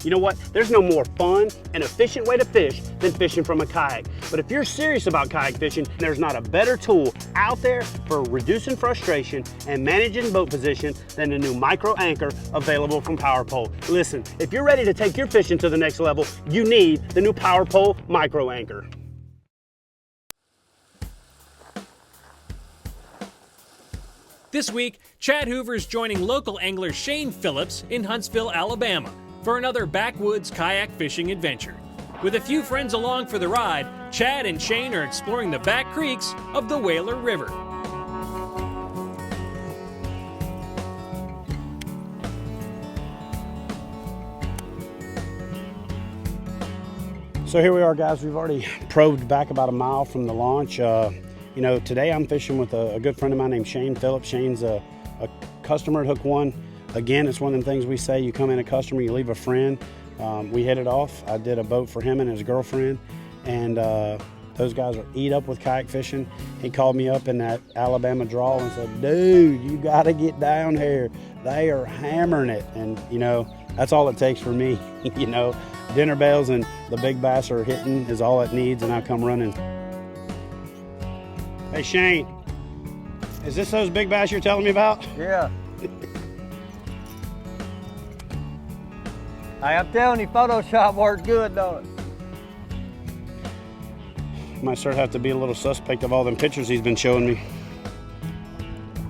You know what? There's no more fun and efficient way to fish than fishing from a kayak. But if you're serious about kayak fishing, there's not a better tool out there for reducing frustration and managing boat position than the new micro anchor available from PowerPole. Listen, if you're ready to take your fishing to the next level, you need the new PowerPole micro anchor. This week, Chad Hoover is joining local angler Shane Phillips in Huntsville, Alabama, for another backwoods kayak fishing adventure. With a few friends along for the ride, Chad and Shane are exploring the back creeks of the Whaler River. So here we are, guys. We've already probed back about a mile from the launch. You know, today I'm fishing with a good friend of mine named Shane Phillips. Shane's a customer at Hook One. Again, it's one of the things we say, you come in a customer, you leave a friend. We hit it off. I did a boat for him and his girlfriend, and those guys are eat up with kayak fishing. He called me up in that Alabama draw and said, dude, you gotta get down here. They are hammering it. And you know, that's all it takes for me. You know, dinner bells and the big bass are hitting is all it needs, and I come running. Hey Shane, is this those big bass you're telling me about? Yeah. Hey, I'm telling you, Photoshop works good, don't it? Might start to have to be a little suspect of all them pictures he's been showing me.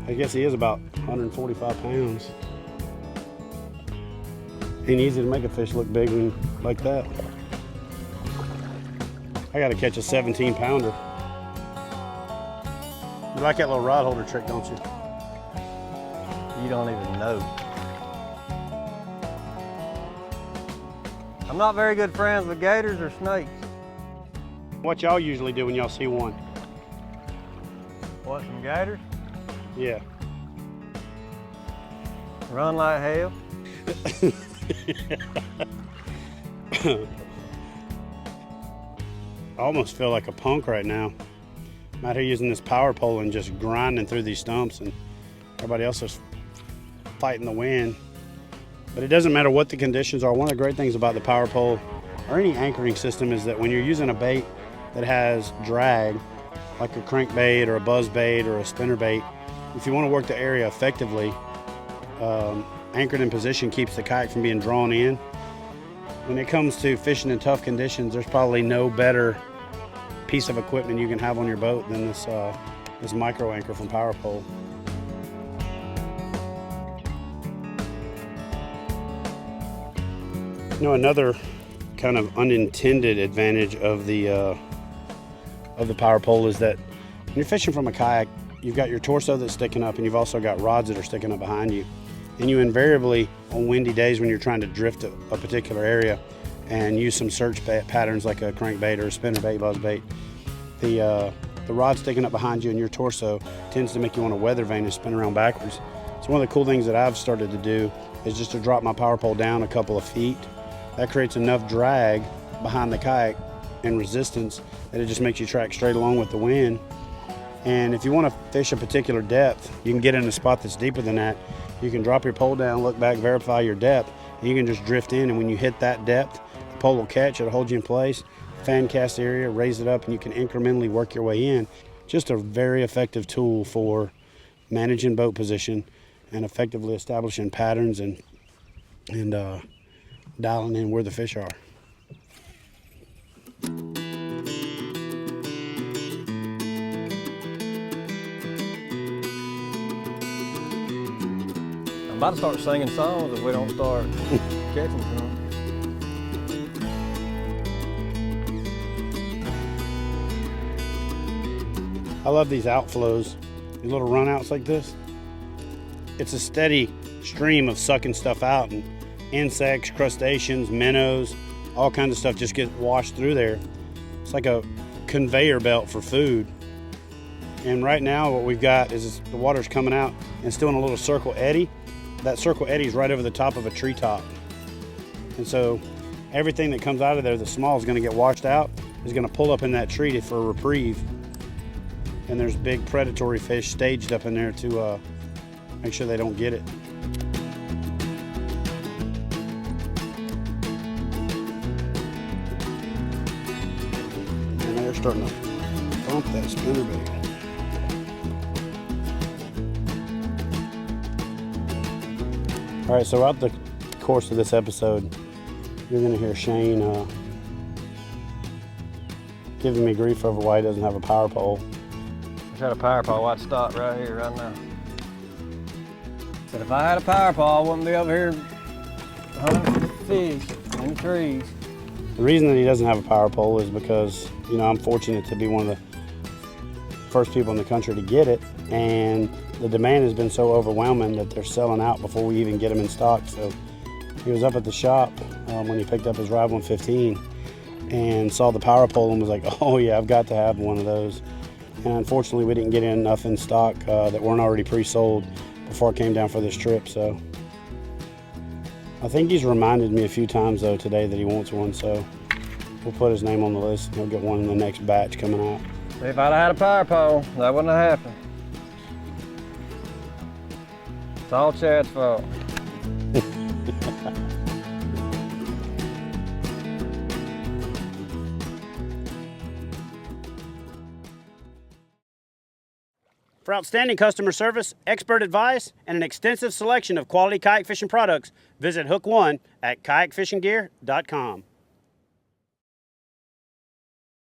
I guess he is about 145 pounds. Ain't easy to make a fish look big like that. I gotta catch a 17 pounder. You like that little rod holder trick, don't you? You don't even know. I'm not very good friends with gators or snakes. What y'all usually do when y'all see one? What, some gators? Yeah. Run like hell. I almost feel like a punk right now. I'm out here using this power pole and just grinding through these stumps, and everybody else is fighting the wind. But it doesn't matter what the conditions are. One of the great things about the power pole or any anchoring system is that when you're using a bait that has drag, like a crankbait or a buzz bait or a spinner bait, if you want to work the area effectively, anchored in position keeps the kayak from being drawn in. When it comes to fishing in tough conditions, there's probably no better piece of equipment you can have on your boat than this micro anchor from PowerPole. You know, another kind of unintended advantage of the PowerPole is that when you're fishing from a kayak, you've got your torso that's sticking up, and you've also got rods that are sticking up behind you. And you invariably, on windy days when you're trying to drift a particular area and use some search patterns like a crankbait or a spinnerbait, buzzbait, the rod sticking up behind you and your torso tends to make you want to weather vane and spin around backwards. So one of the cool things that I've started to do is just to drop my power pole down a couple of feet. That creates enough drag behind the kayak and resistance that it just makes you track straight along with the wind. And if you want to fish a particular depth, you can get in a spot that's deeper than that. You can drop your pole down, look back, verify your depth, and you can just drift in, and when you hit that depth, the pole will catch, it'll hold you in place, fan cast area, raise it up, and you can incrementally work your way in. Just a very effective tool for managing boat position and effectively establishing patterns and dialing in where the fish are. I'm about to start singing songs if we don't start catching some. I love these outflows, these little runouts like this. It's a steady stream of sucking stuff out, and insects, crustaceans, minnows, all kinds of stuff just get washed through there. It's like a conveyor belt for food. And right now what we've got is the water's coming out and still in a little circle eddy. That circle eddy is right over the top of a treetop. And so everything that comes out of there that's small is going to get washed out, is going to pull up in that tree for a reprieve. And there's big predatory fish staged up in there to make sure they don't get it. starting to bump that spinnerbait. All right, so throughout the course of this episode, you're going to hear Shane giving me grief over why he doesn't have a power pole. If I had a power pole, I'd stop right here, right now. Said if I had a power pole, I wouldn't be over here hunting fish in the trees. The reason that he doesn't have a power pole is because, I'm fortunate to be one of the first people in the country to get it, and the demand has been so overwhelming that they're selling out before we even get them in stock. So he was up at the shop when he picked up his Ride 115 and saw the power pole and was like, oh yeah, I've got to have one of those. And unfortunately we didn't get enough in stock that weren't already pre-sold before I came down for this trip. So I think he's reminded me a few times though today that he wants one, so we'll put his name on the list and he'll get one in the next batch coming out. If I'd had a power pole, that wouldn't have happened. It's all Chad's fault. For outstanding customer service, expert advice, and an extensive selection of quality kayak fishing products, visit Hook One at kayakfishinggear.com.